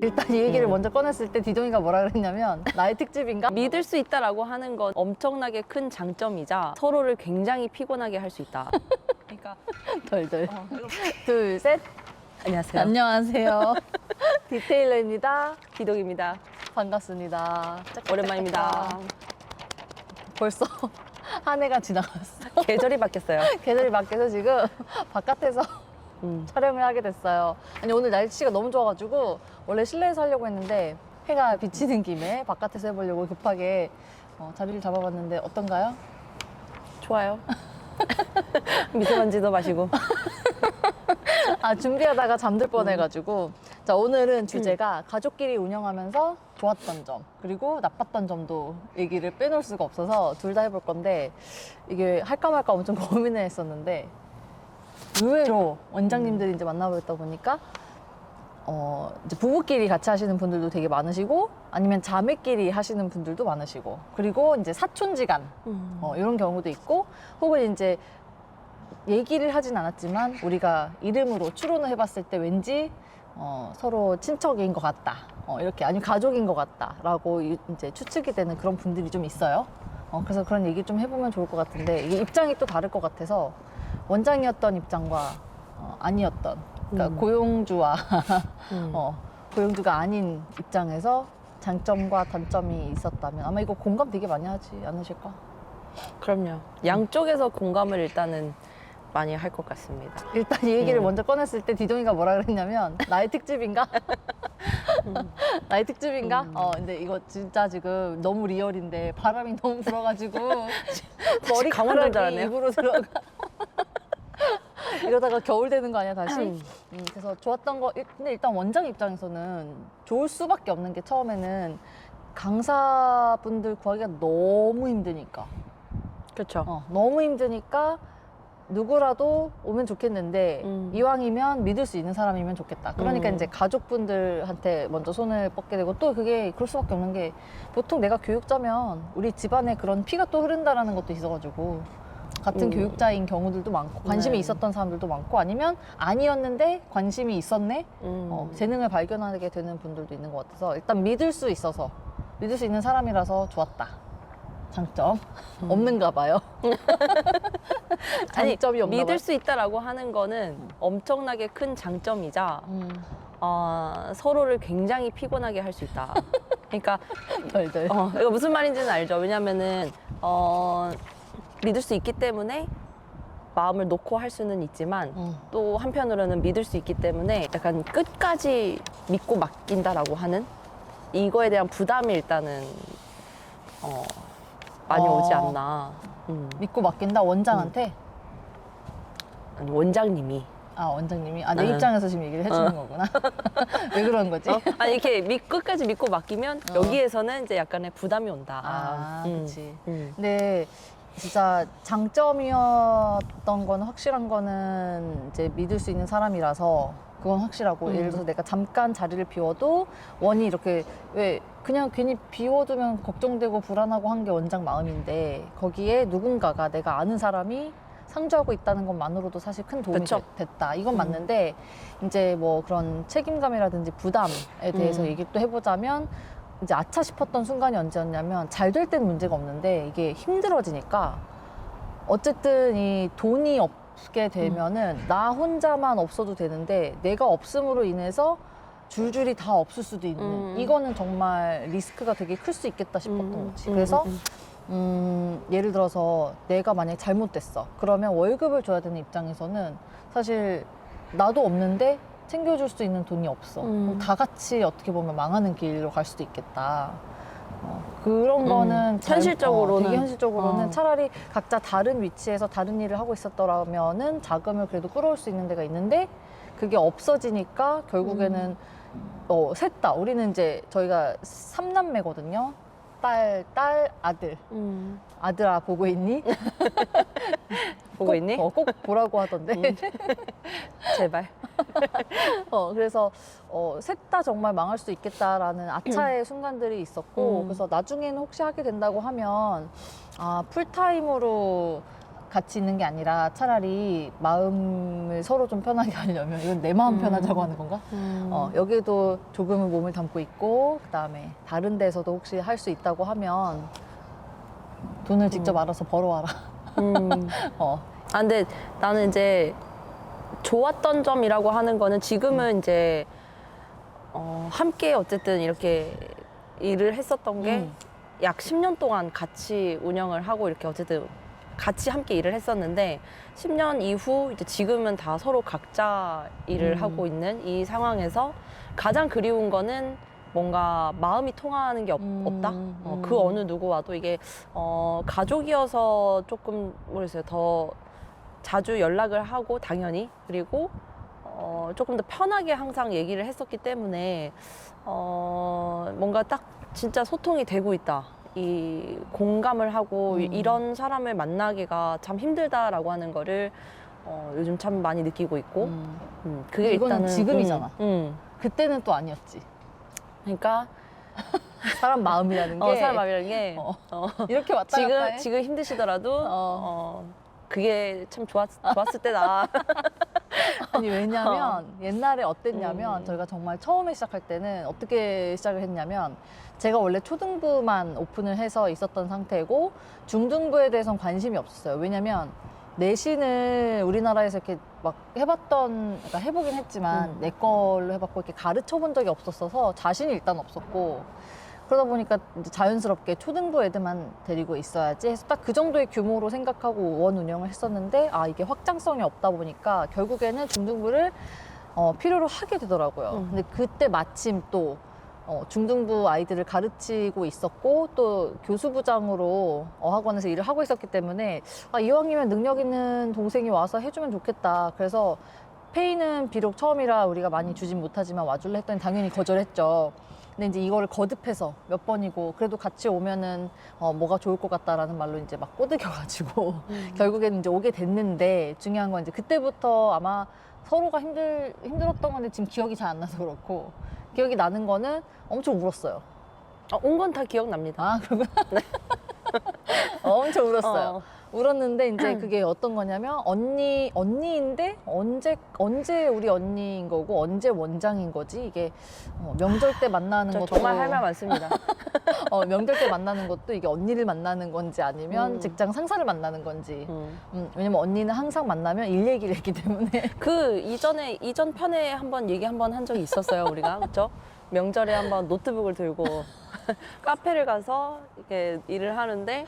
일단 이 얘기를 먼저 꺼냈을 때 디동이가 뭐라 그랬냐면 나의 특집인가? 믿을 수 있다라고 하는 건 엄청나게 큰 장점이자 서로를 굉장히 피곤하게 할 수 있다. 그러니까 덜덜. 둘, 셋. 안녕하세요. 안녕하세요. 디테일러입니다. 기동입니다. 반갑습니다. 오랜만입니다. 벌써 한 해가 지나갔어. 계절이 바뀌었어요. 계절이 바뀌어서 지금 바깥에서 음. 촬영을 하게 됐어요. 아니 오늘 날씨가 너무 좋아가지고 원래 실내에서 하려고 했는데 해가 비치는 김에 바깥에서 해보려고 급하게 자리를 잡아봤는데 어떤가요? 좋아요. 미세먼지도 마시고. 아 준비하다가 잠들 뻔해가지고 자 오늘은 주제가 가족끼리 운영하면서 좋았던 점 그리고 나빴던 점도 얘기를 빼놓을 수가 없어서 둘 다 해볼 건데 이게 할까 말까 엄청 고민을 했었는데 의외로 원장님들이 이제 만나보다 보니까 이제 부부끼리 같이 하시는 분들도 되게 많으시고 아니면 자매끼리 하시는 분들도 많으시고 그리고 이제 사촌지간 이런 경우도 있고 혹은 이제 얘기를 하진 않았지만 우리가 이름으로 추론을 해봤을 때 왠지 서로 친척인 것 같다 이렇게 아니면 가족인 것 같다라고 이제 추측이 되는 그런 분들이 좀 있어요. 그래서 그런 얘기 좀 해보면 좋을 것 같은데 이게 입장이 또 다를 것 같아서 원장이었던 입장과 아니었던 그러니까 고용주와 고용주가 아닌 입장에서 장점과 단점이 있었다면 아마 이거 공감 되게 많이 하지 않으실까? 그럼요. 양쪽에서 공감을 일단은 많이 할 것 같습니다. 일단 이 얘기를 먼저 꺼냈을 때 디동이가 뭐라 그랬냐면 나의 특집인가? 나의 특집인가? 근데 이거 진짜 지금 너무 리얼인데 바람이 너무 불어가지고 강원도인 줄 머리카락이 알았네요. 입으로 들어가 이러다가 겨울 되는 거 아니야 다시? 그래서 좋았던 거 근데 일단 원장 입장에서는 좋을 수밖에 없는 게 처음에는 강사분들 구하기가 너무 힘드니까 그렇죠. 너무 힘드니까 누구라도 오면 좋겠는데 이왕이면 믿을 수 있는 사람이면 좋겠다. 그러니까 이제 가족분들한테 먼저 손을 뻗게 되고 또 그게 그럴 수밖에 없는 게 보통 내가 교육자면 우리 집안에 그런 피가 또 흐른다라는 것도 있어가지고 같은 교육자인 경우들도 많고 관심이 네. 있었던 사람들도 많고 아니면 아니었는데 관심이 있었네 재능을 발견하게 되는 분들도 있는 것 같아서 일단 믿을 수 있어서 믿을 수 있는 사람이라서 좋았다. 장점 없는가 봐요. 장점이 없나 믿을 봐요. 수 있다라고 하는 거는 엄청나게 큰 장점이자 서로를 굉장히 피곤하게 할 수 있다. 그러니까 덜덜. 이거 무슨 말인지는 알죠. 왜냐면은 믿을 수 있기 때문에 마음을 놓고 할 수는 있지만 또 한편으로는 믿을 수 있기 때문에 약간 끝까지 믿고 맡긴다라고 하는 이거에 대한 부담이 일단은 많이 오지 않나. 믿고 맡긴다 원장한테. 아니, 원장님이. 아 원장님이 내 입장에서 지금 얘기를 해주는 거구나. 왜 그런 거지? 아니 이렇게 끝까지 믿고 맡기면 여기에서는 이제 약간의 부담이 온다. 그렇지. 근데 진짜 장점이었던 건 확실한 거는 이제 믿을 수 있는 사람이라서 그건 확실하고 예를 들어서 내가 잠깐 자리를 비워도 원이 이렇게 왜 그냥 괜히 비워두면 걱정되고 불안하고 한 게 원장 마음인데 거기에 누군가가 내가 아는 사람이 상주하고 있다는 것만으로도 사실 큰 도움이 그쵸? 됐다. 이건 맞는데 이제 뭐 그런 책임감이라든지 부담에 대해서 얘기를 또 해보자면 이제 아차 싶었던 순간이 언제였냐면 잘 될 때는 문제가 없는데 이게 힘들어지니까 어쨌든 이 돈이 없게 되면은 나 혼자만 없어도 되는데 내가 없음으로 인해서 줄줄이 다 없을 수도 있는 이거는 정말 리스크가 되게 클 수 있겠다 싶었던 거지. 그래서 예를 들어서 내가 만약에 잘못됐어. 그러면 월급을 줘야 되는 입장에서는 사실 나도 없는데 챙겨줄 수 있는 돈이 없어. 그럼 다 같이 어떻게 보면 망하는 길로 갈 수도 있겠다. 그런 거는 현실적으로는. 되게 현실적으로는 차라리 각자 다른 위치에서 다른 일을 하고 있었더라면은 자금을 그래도 끌어올 수 있는 데가 있는데 그게 없어지니까 결국에는 셋 다 우리는 이제 저희가 3남매거든요. 딸, 아들. 아들아 보고 있니? 보고 있니? 꼭 보라고 하던데. 제발. 그래서 셋 다 정말 망할 수 있겠다라는 아차의 순간들이 있었고 그래서 나중에는 혹시 하게 된다고 하면 풀타임으로 같이 있는 게 아니라 차라리 마음을 서로 좀 편하게 하려면 이건 내 마음 편하자고 하는 건가? 여기도 조금은 몸을 담고 있고 그다음에 다른 데서도 혹시 할 수 있다고 하면 돈을 직접 알아서 벌어와라. 아, 근데 나는 이제 좋았던 점이라고 하는 거는 지금은 이제 함께 어쨌든 이렇게 일을 했었던 게 약 10년 동안 같이 운영을 하고 이렇게 어쨌든 같이 함께 일을 했었는데 10년 이후 이제 지금은 다 서로 각자 일을 하고 있는 이 상황에서 가장 그리운 거는 뭔가 마음이 통하는 게 없다. 그 어느 누구와도 이게 가족이어서 조금 모르겠어요. 더 자주 연락을 하고 당연히 그리고 조금 더 편하게 항상 얘기를 했었기 때문에 뭔가 딱 진짜 소통이 되고 있다. 이 공감을 하고 이런 사람을 만나기가 참 힘들다라고 하는 거를 요즘 참 많이 느끼고 있고 그게 이거는 일단은 지금이잖아. 그때는 또 아니었지. 그러니까 사람 마음이라는 게 사람 마음이라는 게 이렇게 왔다 갔다 해. 지금 힘드시더라도 그게 참 좋았을 때다. 아니 왜냐면 옛날에 어땠냐면 저희가 정말 처음에 시작할 때는 어떻게 시작을 했냐면 제가 원래 초등부만 오픈을 해서 있었던 상태고 중등부에 대해서는 관심이 없었어요. 왜냐면 내신을 우리나라에서 이렇게 막 그러니까 해보긴 했지만 내 걸로 해봤고 이렇게 가르쳐 본 적이 없었어서 자신이 일단 없었고 그러다 보니까 이제 자연스럽게 초등부 애들만 데리고 있어야지 해서 딱 그 정도의 규모로 생각하고 원 운영을 했었는데 이게 확장성이 없다 보니까 결국에는 중등부를 필요로 하게 되더라고요. 근데 그때 마침 또 중등부 아이들을 가르치고 있었고 또 교수부장으로 어학원에서 일을 하고 있었기 때문에 이왕이면 능력 있는 동생이 와서 해주면 좋겠다. 그래서 페이는 비록 처음이라 우리가 많이 주진 못하지만 와줄래 했더니 당연히 거절했죠. 근데 이제 이거를 거듭해서 몇 번이고 그래도 같이 오면은 뭐가 좋을 것 같다라는 말로 이제 막 꼬드겨가지고 결국에는 이제 오게 됐는데 중요한 건 이제 그때부터 아마 서로가 힘들었던 건데 지금 기억이 잘 안 나서 그렇고 기억이 나는 거는 엄청 울었어요. 온 건 다 기억납니다. 그러면 엄청 울었어요. 울었는데 이제 그게 어떤 거냐면 언니인데 언제 우리 언니인 거고 언제 원장인 거지 이게 명절 때 만나는 것도 정말 할 말 많습니다. 명절 때 만나는 것도 이게 언니를 만나는 건지 아니면 직장 상사를 만나는 건지 왜냐면 언니는 항상 만나면 일 얘기를 했기 때문에 그 이전 편에 한번 얘기 한번 한 적이 있었어요 우리가 그렇죠? 명절에 한번 노트북을 들고 카페를 가서 이렇게 일을 하는데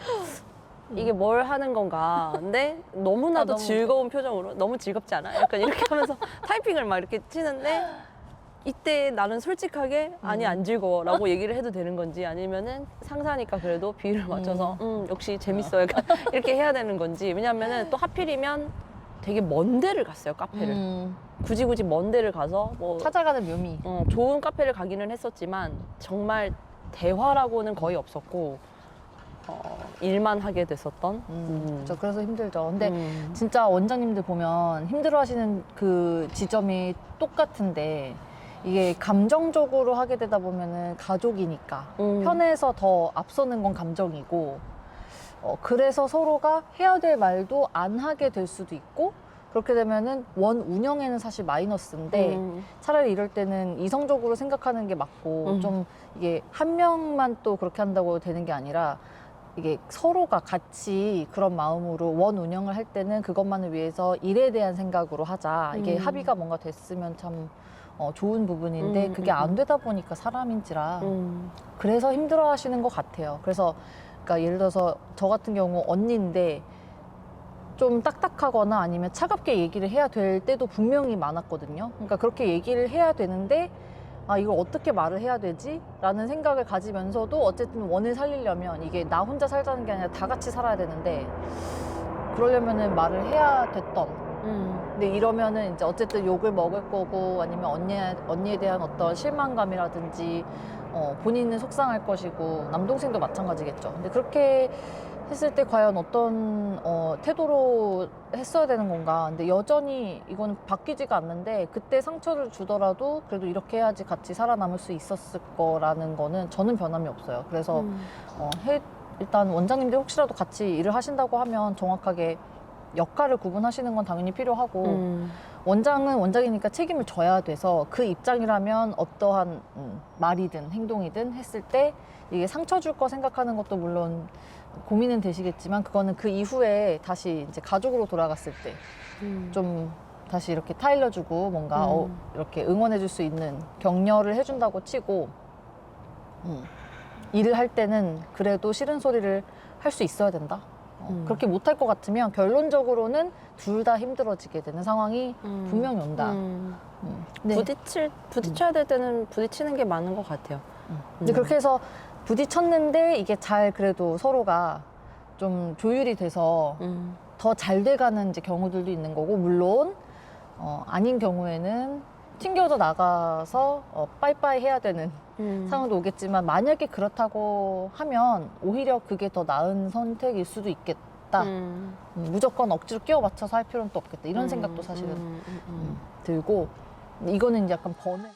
이게 뭘 하는 건가. 근데 너무나도 너무 즐거운 표정으로 너무 즐겁지 않아? 약간 이렇게 하면서 타이핑을 막 이렇게 치는데 이때 나는 솔직하게 아니 안 즐거워 라고 얘기를 해도 되는 건지 아니면은 상사니까 그래도 비율을 맞춰서 역시 재밌어요. 약간 이렇게 해야 되는 건지 왜냐면은 또 하필이면 되게 먼 데를 갔어요 카페를. 굳이 먼 데를 가서 뭐 찾아가는 묘미. 좋은 카페를 가기는 했었지만 정말 대화라고는 거의 없었고 일만 하게 됐었던. 그렇죠. 그래서 힘들죠. 근데 진짜 원장님들 보면 힘들어하시는 그 지점이 똑같은데 이게 감정적으로 하게 되다 보면은 가족이니까 편해서 더 앞서는 건 감정이고 그래서 서로가 해야 될 말도 안 하게 될 수도 있고 그렇게 되면은 원 운영에는 사실 마이너스인데 차라리 이럴 때는 이성적으로 생각하는 게 맞고 좀 이게 한 명만 또 그렇게 한다고 되는 게 아니라 이게 서로가 같이 그런 마음으로 원 운영을 할 때는 그것만을 위해서 일에 대한 생각으로 하자. 이게 합의가 뭔가 됐으면 참 좋은 부분인데 그게 안 되다 보니까 사람인지라 그래서 힘들어 하시는 것 같아요. 그래서 그러니까 예를 들어서 저 같은 경우 언니인데 좀 딱딱하거나 아니면 차갑게 얘기를 해야 될 때도 분명히 많았거든요. 그러니까 그렇게 얘기를 해야 되는데 이걸 어떻게 말을 해야 되지? 라는 생각을 가지면서도 어쨌든 원을 살리려면 이게 나 혼자 살자는 게 아니라 다 같이 살아야 되는데 그러려면은 말을 해야 됐던 근데 이러면은 이제 어쨌든 욕을 먹을 거고 아니면 언니에 대한 어떤 실망감이라든지 본인은 속상할 것이고 남동생도 마찬가지겠죠. 근데 그렇게 했을 때 과연 어떤 태도로 했어야 되는 건가. 근데 여전히 이건 바뀌지가 않는데 그때 상처를 주더라도 그래도 이렇게 해야지 같이 살아남을 수 있었을 거라는 거는 저는 변함이 없어요. 그래서 일단 원장님들 혹시라도 같이 일을 하신다고 하면 정확하게 역할을 구분하시는 건 당연히 필요하고 원장은 원장이니까 책임을 져야 돼서 그 입장이라면 어떠한 말이든 행동이든 했을 때 이게 상처 줄 거 생각하는 것도 물론 고민은 되시겠지만 그거는 그 이후에 다시 이제 가족으로 돌아갔을 때 좀 다시 이렇게 타일러주고 뭔가 이렇게 응원해줄 수 있는 격려를 해준다고 치고 일을 할 때는 그래도 싫은 소리를 할 수 있어야 된다. 그렇게 못할 것 같으면 결론적으로는 둘 다 힘들어지게 되는 상황이 분명히 온다. 네. 부딪혀야 될 때는 부딪히는 게 맞는 것 같아요. 근데 그렇게 해서 부딪혔는데 이게 잘 그래도 서로가 좀 조율이 돼서 더 잘 돼가는 이제 경우들도 있는 거고 물론 아닌 경우에는 튕겨져 나가서 빠이빠이 해야 되는 상황도 오겠지만 만약에 그렇다고 하면 오히려 그게 더 나은 선택일 수도 있겠다. 무조건 억지로 끼워 맞춰서 할 필요는 또 없겠다. 이런 생각도 사실은 들고 이거는 이제 약간 번외.